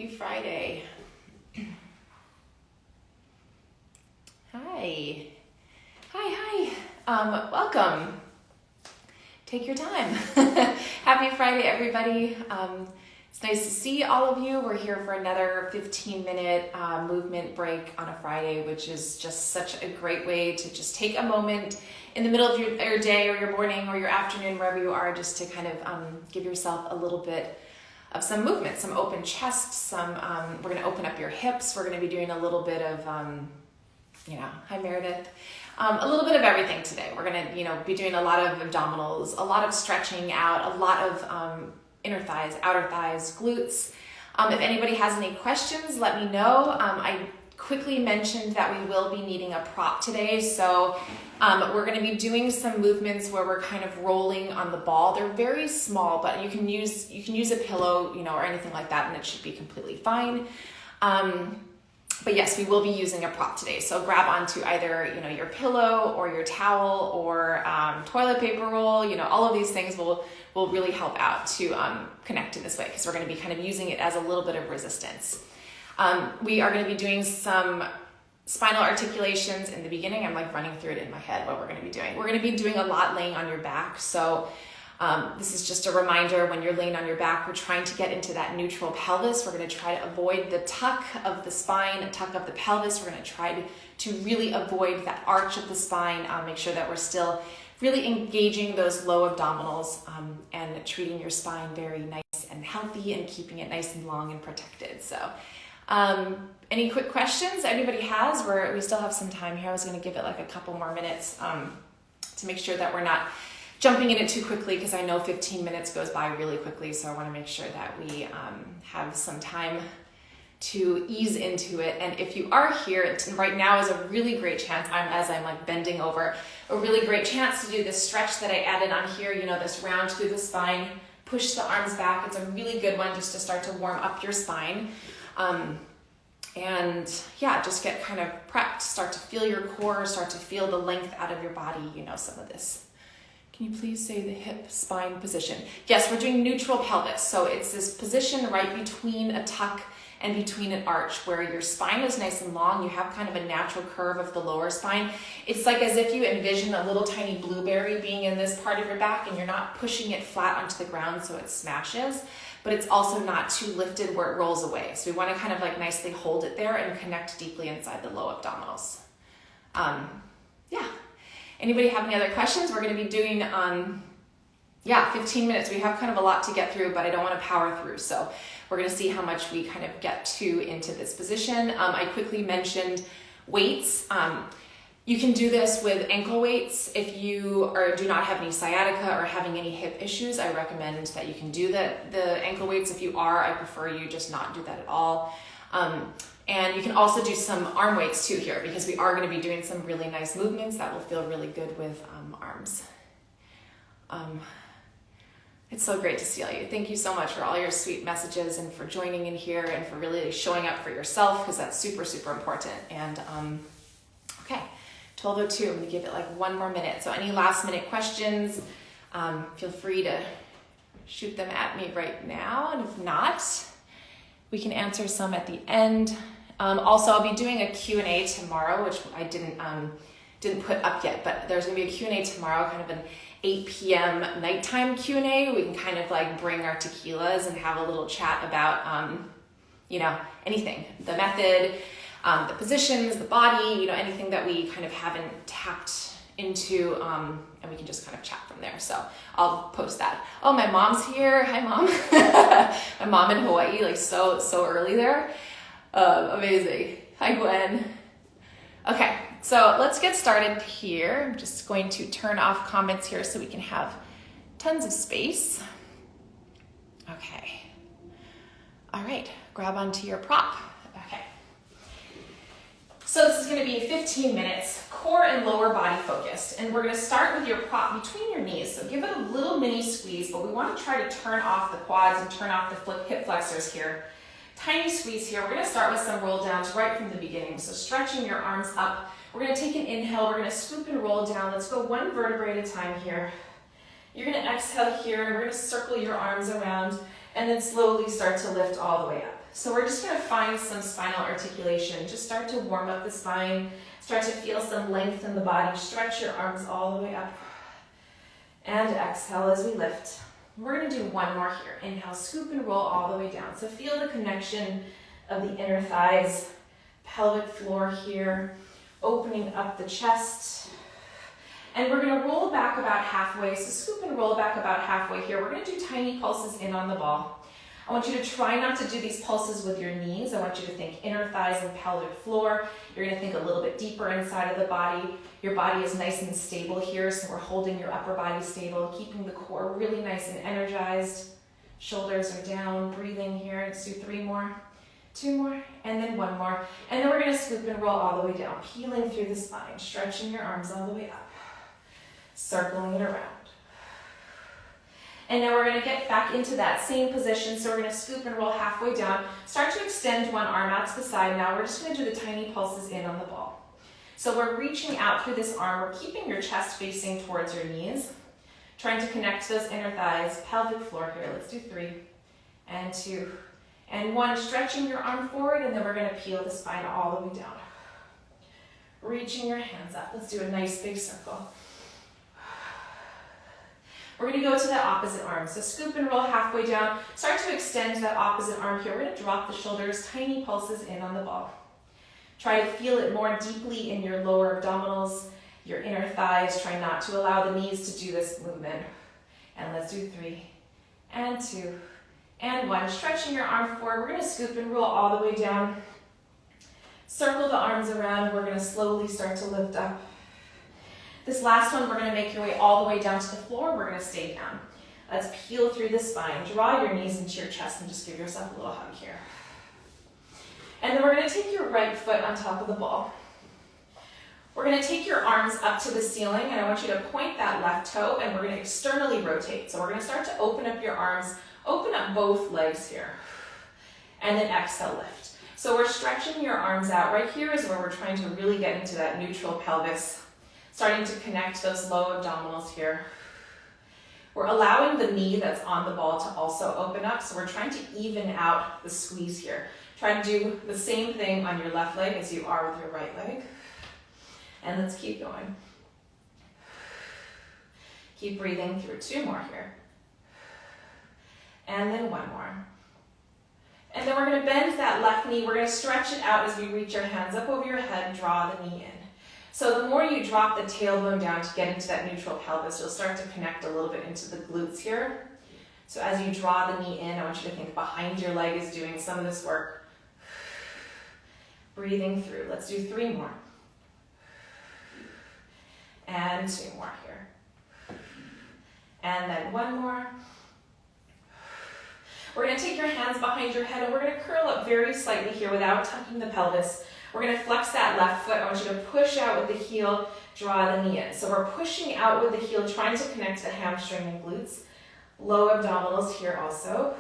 Happy Friday. Hi. Welcome. Take your time. Happy Friday, everybody. It's nice to see all of you. We're here for another 15-minute movement break on a Friday, which is just such a great way to just take a moment in the middle of your day or your morning or your afternoon, wherever you are, just to kind of give yourself a little bit of some movement, some open chest, we're gonna open up your hips. We're gonna be doing a little bit of, hi Meredith, a little bit of everything today. We're gonna, be doing a lot of abdominals, a lot of stretching out, a lot of inner thighs, outer thighs, glutes. If anybody has any questions, let me know. I quickly mentioned that we will be needing a prop today, so we're going to be doing some movements where we're kind of rolling on the ball. They're very small, but you can use a pillow, or anything like that, and it should be completely fine. But yes, we will be using a prop today. So grab onto either your pillow or your towel or toilet paper roll. All of these things will really help out to connect in this way, because we're going to be kind of using it as a little bit of resistance. We are going to be doing some spinal articulations in the beginning. I'm like running through it in my head what we're going to be doing. We're going to be doing a lot laying on your back. So this is just a reminder, when you're laying on your back, we're trying to get into that neutral pelvis. We're going to try to avoid the tuck of the spine, a tuck of the pelvis. We're going to try to really avoid that arch of the spine, make sure that we're still really engaging those low abdominals and treating your spine very nice and healthy and keeping it nice and long and protected. So any quick questions anybody has? We still have some time here. I was going to give it like a couple more minutes to make sure that we're not jumping in it too quickly, because I know 15 minutes goes by really quickly. So I want to make sure that we have some time to ease into it. And if you are here, right now is a really great chance, as I'm like bending over, a really great chance to do this stretch that I added on here, this round through the spine, push the arms back. It's a really good one just to start to warm up your spine. Just get kind of prepped, start to feel your core, start to feel the length out of your body, some of this. Can you please say the hip spine position? Yes, we're doing neutral pelvis. So it's this position right between a tuck and between an arch, where your spine is nice and long. You have kind of a natural curve of the lower spine. It's like as if you envision a little tiny blueberry being in this part of your back, and you're not pushing it flat onto the ground so it smashes, but it's also not too lifted where it rolls away. So we want to kind of like nicely hold it there and connect deeply inside the low abdominals. Anybody have any other questions? We're going to be doing 15 minutes. We have kind of a lot to get through, but I don't want to power through. So we're going to see how much we kind of get into this position. I quickly mentioned weights. You can do this with ankle weights. If you do not have any sciatica or having any hip issues, I recommend that you can do the ankle weights. If you are, I prefer you just not do that at all. And you can also do some arm weights too here, because we are going to be doing some really nice movements that will feel really good with arms. It's so great to see all you. Thank you so much for all your sweet messages and for joining in here and for really showing up for yourself, because that's super, super important. And okay, 12:02, I'm going to give it like one more minute. So any last minute questions, feel free to shoot them at me right now. And if not, we can answer some at the end. Also, I'll be doing a Q&A tomorrow, which I didn't put up yet, but there's going to be a Q&A tomorrow, kind of an 8 p.m. nighttime Q&A. We can kind of like bring our tequilas and have a little chat about, anything, the method, the positions, the body, anything that we kind of haven't tapped into, and we can just kind of chat from there. So I'll post that. Oh, my mom's here. Hi, Mom. My mom in Hawaii, like so early there. Amazing. Hi, Gwen. Okay, so let's get started here. I'm just going to turn off comments here so we can have tons of space. Okay. All right, grab onto your prop. Okay. So this is going to be 15 minutes, core and lower body focused. And we're going to start with your prop between your knees. So give it a little mini squeeze, but we want to try to turn off the quads and turn off the hip flexors here. Tiny squeeze here. We're going to start with some roll downs right from the beginning. So stretching your arms up. We're going to take an inhale. We're going to scoop and roll down. Let's go one vertebrae at a time here. You're going to exhale here, and we're going to circle your arms around and then slowly start to lift all the way up. So we're just gonna find some spinal articulation. Just start to warm up the spine. Start to feel some length in the body. Stretch your arms all the way up. And exhale as we lift. We're gonna do one more here. Inhale, scoop and roll all the way down. So feel the connection of the inner thighs, pelvic floor here, opening up the chest. And we're gonna roll back about halfway. So scoop and roll back about halfway here. We're gonna do tiny pulses in on the ball. I want you to try not to do these pulses with your knees. I want you to think inner thighs and pelvic floor. You're gonna think a little bit deeper inside of the body. Your body is nice and stable here, so we're holding your upper body stable, keeping the core really nice and energized. Shoulders are down, breathing here. Let's do 3 more, 2 more, and then 1 more. And then we're gonna scoop and roll all the way down, peeling through the spine, stretching your arms all the way up, circling it around. And now we're gonna get back into that same position. So we're gonna scoop and roll halfway down. Start to extend one arm out to the side. Now we're just gonna do the tiny pulses in on the ball. So we're reaching out through this arm. We're keeping your chest facing towards your knees. Trying to connect those inner thighs, pelvic floor here. Let's do 3 and 2 and 1. Stretching your arm forward, and then we're gonna peel the spine all the way down. Reaching your hands up. Let's do a nice big circle. We're gonna go to that opposite arm. So scoop and roll halfway down. Start to extend that opposite arm here. We're gonna drop the shoulders, tiny pulses in on the ball. Try to feel it more deeply in your lower abdominals, your inner thighs. Try not to allow the knees to do this movement. And let's do 3 and 2 and 1. Stretching your arm forward. We're gonna scoop and roll all the way down. Circle the arms around. We're gonna slowly start to lift up. This last one, we're gonna make your way all the way down to the floor. We're gonna stay down. Let's peel through the spine. Draw your knees into your chest and just give yourself a little hug here. And then we're gonna take your right foot on top of the ball. We're gonna take your arms up to the ceiling, and I want you to point that left toe, and we're gonna externally rotate. So we're gonna start to open up your arms, open up both legs here, and then exhale, lift. So we're stretching your arms out. Right here is where we're trying to really get into that neutral pelvis. Starting to connect those low abdominals here. We're allowing the knee that's on the ball to also open up, so we're trying to even out the squeeze here. Try to do the same thing on your left leg as you are with your right leg. And let's keep going. Keep breathing through 2 more here. And then 1 more. And then we're gonna bend that left knee. We're gonna stretch it out as we reach our hands up over your head, draw the knee in. So the more you drop the tailbone down to get into that neutral pelvis, you'll start to connect a little bit into the glutes here. So as you draw the knee in, I want you to think behind your leg is doing some of this work. Breathing through. Let's do 3 more. And 2 more here. And then 1 more. We're going to take your hands behind your head, and we're going to curl up very slightly here without tucking the pelvis. We're going to flex that left foot. I want you to push out with the heel, draw the knee in. So we're pushing out with the heel, trying to connect the hamstring and glutes. Low abdominals here also.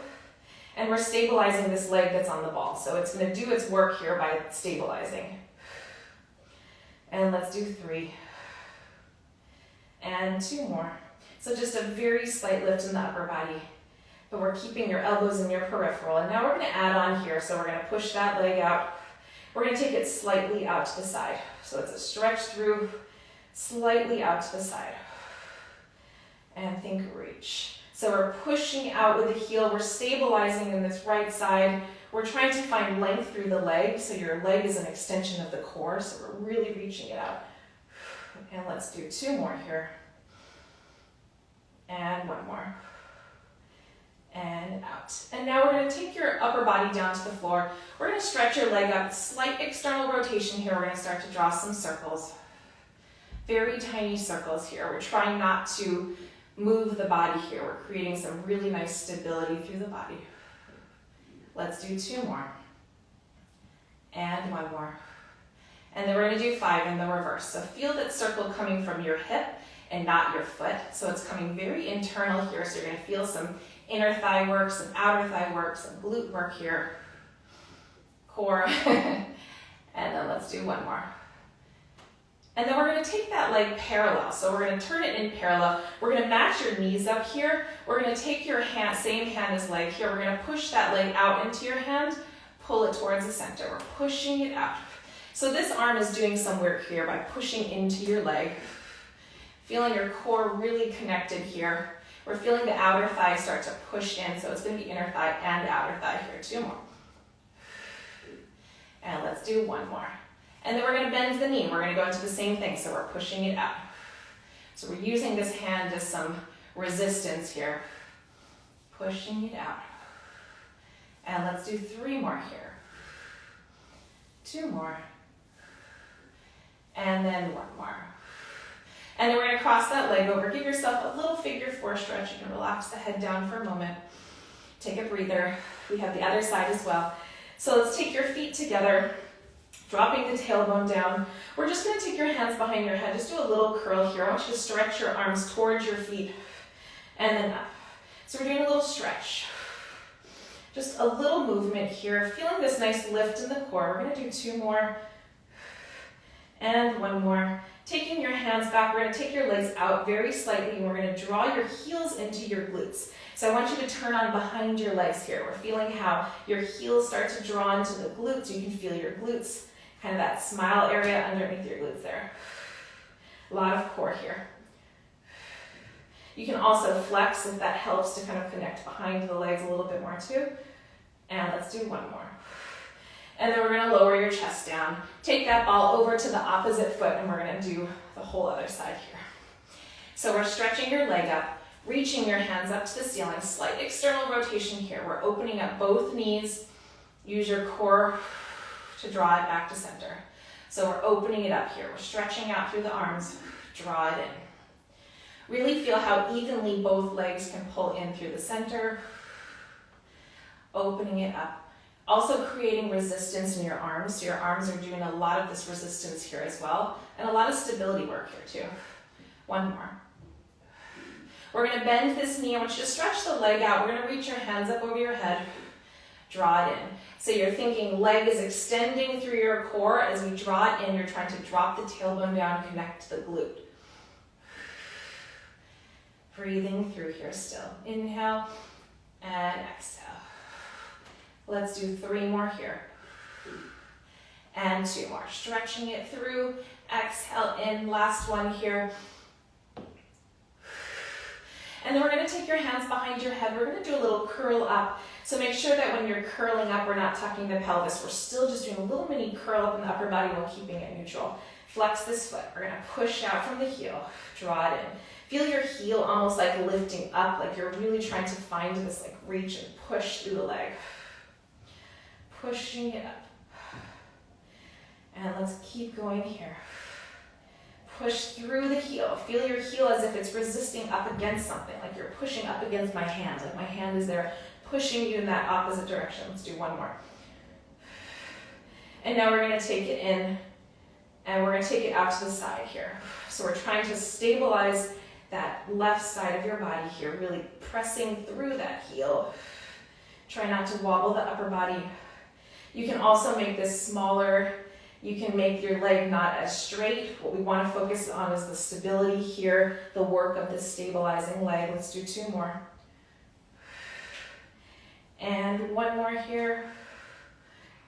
And we're stabilizing this leg that's on the ball. So it's going to do its work here by stabilizing. And let's do 3. And 2 more. So just a very slight lift in the upper body. But we're keeping your elbows in your peripheral. And now we're going to add on here. So we're going to push that leg out. We're going to take it slightly out to the side. So it's a stretch through, slightly out to the side. And think reach. So we're pushing out with the heel. We're stabilizing in this right side. We're trying to find length through the leg. So your leg is an extension of the core. So we're really reaching it out. And let's do 2 more here. And 1 more. And out. And now we're going to take your upper body down to the floor. We're going to stretch your leg up, slight external rotation here. We're going to start to draw some circles. Very tiny circles here. We're trying not to move the body here. We're creating some really nice stability through the body. Let's do 2 more. And 1 more. And then we're going to do 5 in the reverse. So feel that circle coming from your hip and not your foot. So it's coming very internal here. So you're going to feel some inner thigh work, some outer thigh work, some glute work here. Core. And then let's do 1 more. And then we're going to take that leg parallel. So we're going to turn it in parallel. We're going to match your knees up here. We're going to take your hand, same hand as leg here. We're going to push that leg out into your hand. pull it towards the center. We're pushing it out. So this arm is doing some work here by pushing into your leg. Feeling your core really connected here. We're feeling the outer thigh start to push in, so it's going to be inner thigh and outer thigh here. 2 more. And let's do 1 more. And then we're going to bend the knee. We're going to go into the same thing, so we're pushing it out. So we're using this hand as some resistance here. Pushing it out. And let's do 3 more here. 2 more. And then 1 more. And then we're going to cross that leg over. Give yourself a little figure 4 stretch. You can relax the head down for a moment. Take a breather. We have the other side as well. So let's take your feet together, dropping the tailbone down. We're just going to take your hands behind your head. Just do a little curl here. I want you to stretch your arms towards your feet and then up. So we're doing a little stretch. Just a little movement here. Feeling this nice lift in the core. We're going to do 2 more and 1 more. Taking your hands back, we're going to take your legs out very slightly and we're going to draw your heels into your glutes. So I want you to turn on behind your legs here. We're feeling how your heels start to draw into the glutes. You can feel your glutes, kind of that smile area underneath your glutes there. A lot of core here. You can also flex if that helps to kind of connect behind the legs a little bit more too. And let's do 1 more. And then we're going to lower your chest down. Take that ball over to the opposite foot and we're going to do the whole other side here. So we're stretching your leg up, reaching your hands up to the ceiling, slight external rotation here. We're opening up both knees. Use your core to draw it back to center. So we're opening it up here. We're stretching out through the arms, draw it in. Really feel how evenly both legs can pull in through the center. Opening it up. Also creating resistance in your arms. So your arms are doing a lot of this resistance here as well. And a lot of stability work here too. 1 more. We're going to bend this knee. I want you to stretch the leg out. We're going to reach your hands up over your head. Draw it in. So you're thinking leg is extending through your core. As we draw it in, you're trying to drop the tailbone down, connect to the glute. Breathing through here still. Inhale and exhale. Let's do 3 more here. And 2 more. Stretching it through. Exhale in. Last one here. And then we're going to take your hands behind your head. We're going to do a little curl up. So make sure that when you're curling up, we're not tucking the pelvis. We're still just doing a little mini curl up in the upper body while keeping it neutral. Flex this foot. We're going to push out from the heel. Draw it in. Feel your heel almost like lifting up, like you're really trying to find this like reach and push through the leg. Pushing it up. And let's keep going here. Push through the heel. Feel your heel as if it's resisting up against something, like you're pushing up against my hand, like my hand is there pushing you in that opposite direction. Let's do 1 more. And now we're going to take it in, and we're going to take it out to the side here. So we're trying to stabilize that left side of your body here, really pressing through that heel. Try not to wobble the upper body. You can also make this smaller. You can make your leg not as straight. What we want to focus on is the stability here, the work of the stabilizing leg. Let's do 2 more. And 1 more here.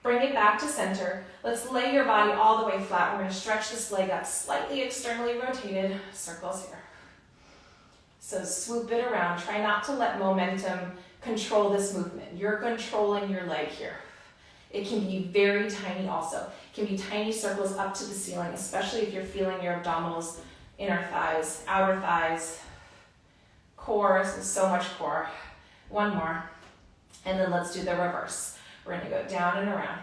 Bring it back to center. Let's lay your body all the way flat. We're going to stretch this leg up, slightly externally rotated, circles here. So swoop it around. Try not to let momentum control this movement. You're controlling your leg here. It can be very tiny also. It can be tiny circles up to the ceiling, especially if you're feeling your abdominals, inner thighs, outer thighs, core, so much core. 1 more. And then let's do the reverse. We're going to go down and around.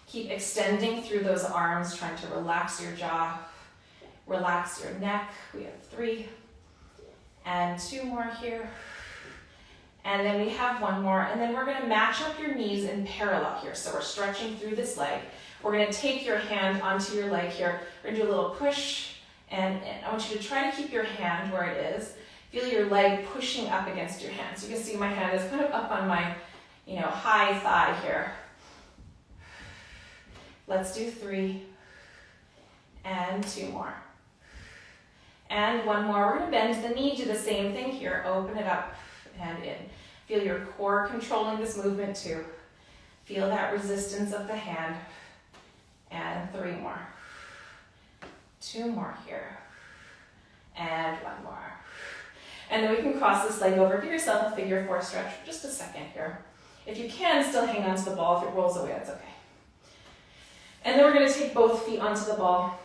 Keep extending through those arms, trying to relax your jaw, relax your neck. We have 3 and 2 more here. And then we have 1 more, and then we're going to match up your knees in parallel here. So we're stretching through this leg. We're going to take your hand onto your leg here. We're going to do a little push, and I want you to try to keep your hand where it is. Feel your leg pushing up against your hand. So you can see my hand is kind of up on my, high thigh here. Let's do 3 and 2 more. And 1 more. We're going to bend the knee, do the same thing here. Open it up and in. Feel your core controlling this movement too. Feel that resistance of the hand. And 3 more. 2 more here. And 1 more. And then we can cross this leg over. Give yourself a figure 4 stretch for just a second here. If you can, still hang on to the ball. If it rolls away, that's okay. And then we're going to take both feet onto the ball.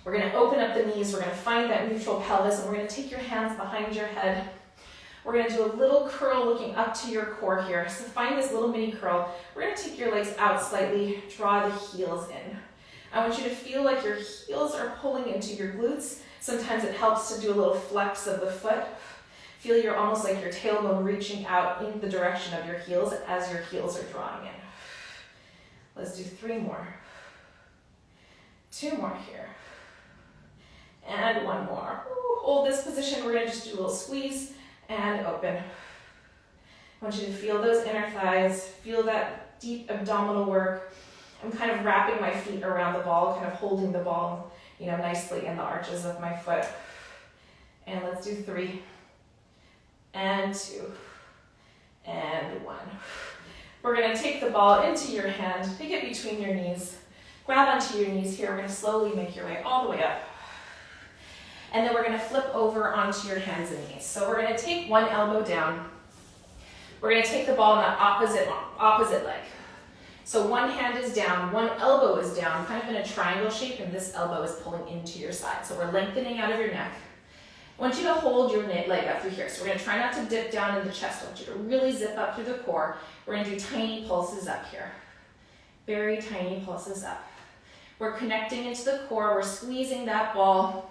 We're going to open up the knees. We're going to find that neutral pelvis, and we're going to take your hands behind your head. We're going to do a little curl looking up to your core here. So find this little mini curl. We're going to take your legs out slightly, draw the heels in. I want you to feel like your heels are pulling into your glutes. Sometimes it helps to do a little flex of the foot. Feel you're almost like your tailbone reaching out in the direction of your heels as your heels are drawing in. Let's do 3 more. 2 more here. And 1 more. Hold this position. We're going to just do a little squeeze and open. I want you to feel those inner thighs. Feel that deep abdominal work. I'm kind of wrapping my feet around the ball, kind of holding the ball, nicely in the arches of my foot. And let's do 3. And 2. And 1. We're going to take the ball into your hand. Take it between your knees. Grab onto your knees here. We're going to slowly make your way all the way up. And then we're going to flip over onto your hands and knees. So we're going to take one elbow down. We're going to take the ball in the opposite leg. So one hand is down, one elbow is down, kind of in a triangle shape, and this elbow is pulling into your side. So we're lengthening out of your neck. I want you to hold your leg up through here. So we're going to try not to dip down in the chest. I want you to really zip up through the core. We're going to do tiny pulses up here. Very tiny pulses up. We're connecting into the core. We're squeezing that ball.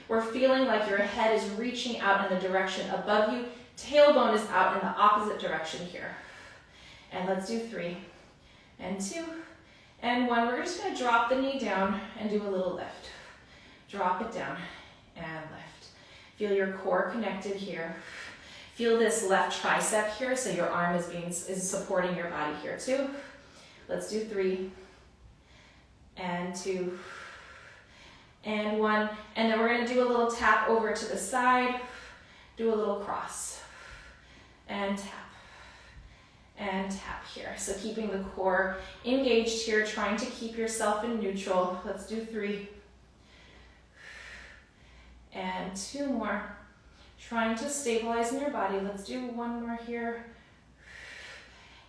We're feeling like your head is reaching out in the direction above you. Tailbone is out in the opposite direction here. And let's do 3. And 2, and 1. We're just going to drop the knee down and do a little lift. Drop it down and lift. Feel your core connected here. Feel this left tricep here, so your arm is supporting your body here too. Let's do 3, and 2, and 1. And then we're going to do a little tap over to the side, do a little cross, and tap. And tap here. So keeping the core engaged here, trying to keep yourself in neutral. Let's do 3. And 2 more. Trying to stabilize in your body. Let's do 1 more here.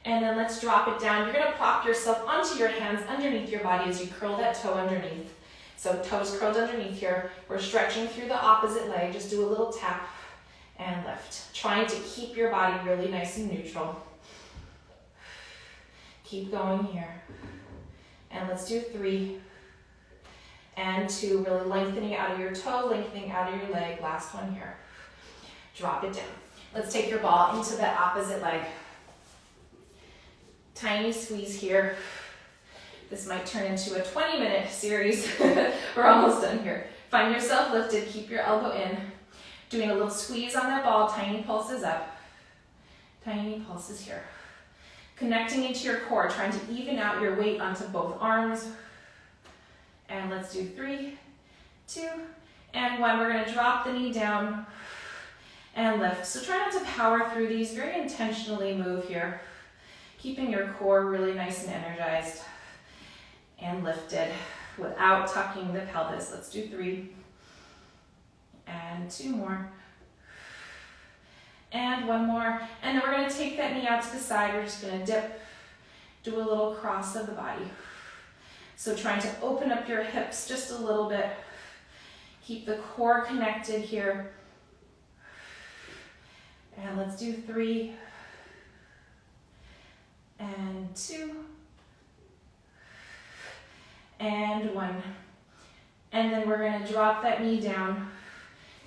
And then let's drop it down. You're going to plop yourself onto your hands underneath your body as you curl that toe underneath. So toes curled underneath here. We're stretching through the opposite leg. Just do a little tap and lift. Trying to keep your body really nice and neutral. Keep going here. And let's do 3. And 2, really lengthening out of your toe, lengthening out of your leg. Last one here. Drop it down. Let's take your ball into the opposite leg. Tiny squeeze here. This might turn into a 20-minute series. We're almost done here. Find yourself lifted, keep your elbow in. Doing a little squeeze on that ball, tiny pulses up. Tiny pulses here. Connecting into your core, trying to even out your weight onto both arms. And let's do 3, 2, and 1. We're going to drop the knee down and lift. So try not to power through these. Very intentionally move here. Keeping your core really nice and energized and lifted without tucking the pelvis. Let's do 3 and 2 more. And 1 more. And then we're going to take that knee out to the side. We're just going to dip, do a little cross of the body. So trying to open up your hips just a little bit. Keep the core connected here. And let's do 3 and 2 and 1. And then we're going to drop that knee down.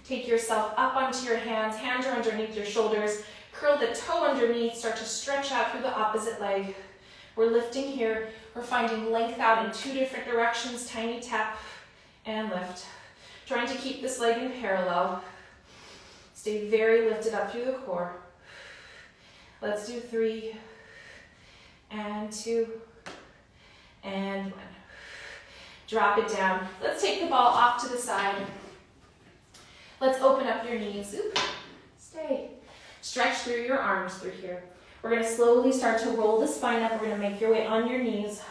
Take yourself up onto your hands. Hands are underneath your shoulders. Curl the toe underneath. Start to stretch out through the opposite leg. We're lifting here. We're finding length out in 2 different directions. Tiny tap and lift. Trying to keep this leg in parallel. Stay very lifted up through the core. Let's do 3 and 2 and 1. Drop it down. Let's take the ball off to the side. Let's open up your knees. Oop. Stay. Stretch through your arms through here. We're gonna slowly start to roll the spine up. We're gonna make your way on your knees.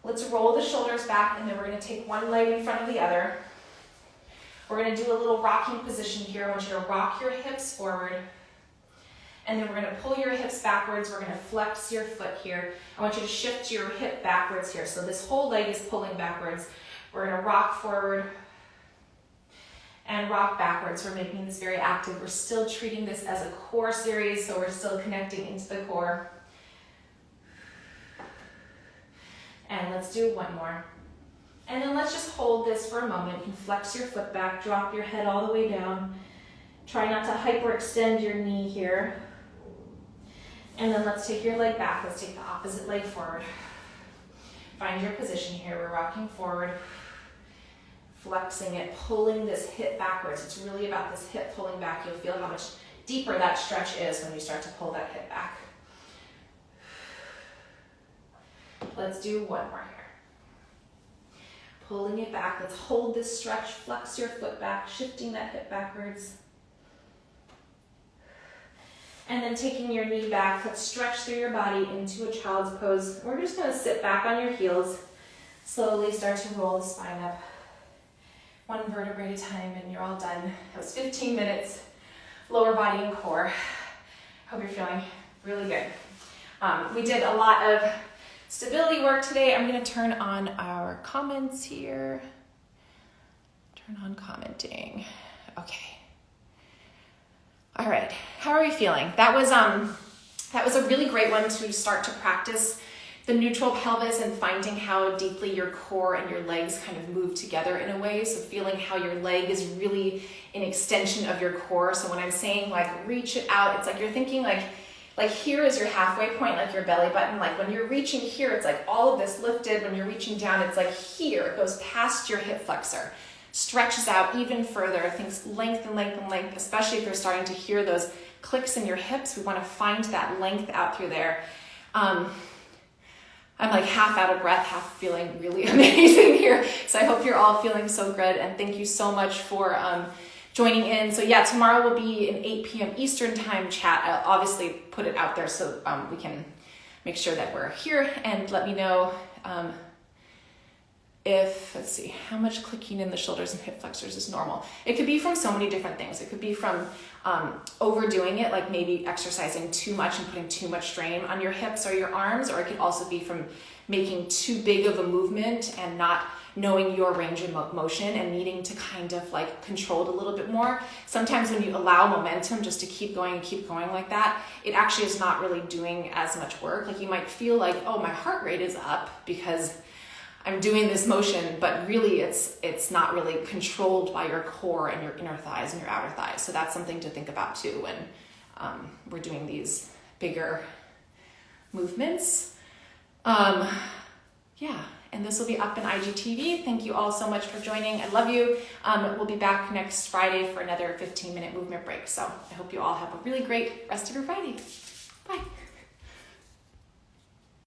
Let's roll the shoulders back, and then we're gonna take one leg in front of the other. We're gonna do a little rocking position here. I want you to rock your hips forward. And then we're gonna pull your hips backwards. We're gonna flex your foot here. I want you to shift your hip backwards here. So this whole leg is pulling backwards. We're gonna rock forward and rock backwards. We're making this very active. We're still treating this as a core series, so we're still connecting into the core. And let's do one more. And then let's just hold this for a moment. You can flex your foot back, drop your head all the way down. Try not to hyperextend your knee here. And then let's take your leg back. Let's take the opposite leg forward. Find your position here. We're rocking forward, flexing it, pulling this hip backwards. It's really about this hip pulling back. You'll feel how much deeper that stretch is when you start to pull that hip back. Let's do one more here. Pulling it back. Let's hold this stretch. Flex your foot back, shifting that hip backwards. And then taking your knee back, let's stretch through your body into a child's pose. We're just gonna sit back on your heels. Slowly start to roll the spine up. One vertebrae at a time, and you're all done. That was 15 minutes, lower body and core. Hope you're feeling really good. We did a lot of stability work today. I'm gonna turn on our comments here. Turn on commenting. Okay. All right, how are we feeling? That was a really great one to start to practice the neutral pelvis and finding how deeply your core and your legs kind of move together in a way. So feeling how your leg is really an extension of your core. So when I'm saying like reach it out, it's like you're thinking like here is your halfway point, like your belly button. Like when you're reaching here, it's like all of this lifted. When you're reaching down, it's like here, it goes past your hip flexor. Stretches out even further, things length and length and length, especially if you're starting to hear those clicks in your hips. We want to find that length out through there. I'm like half out of breath, half feeling really amazing here. So I hope you're all feeling so good, and thank you so much for joining in. So yeah, tomorrow will be an 8 p.m. Eastern time chat. I'll obviously put it out there so we can make sure that we're here, and let me know if, let's see, how much clicking in the shoulders and hip flexors is normal. It could be from so many different things. It could be from overdoing it, like maybe exercising too much and putting too much strain on your hips or your arms, or it could also be from making too big of a movement and not knowing your range of motion and needing to kind of like control it a little bit more. Sometimes when you allow momentum just to keep going like that, it actually is not really doing as much work. Like you might feel like, oh, my heart rate is up because I'm doing this motion, but really it's not really controlled by your core and your inner thighs and your outer thighs. So that's something to think about too when we're doing these bigger movements. Yeah, and this will be up in IGTV. Thank you all so much for joining. I love you. We'll be back next Friday for another 15-minute movement break. So I hope you all have a really great rest of your Friday. Bye.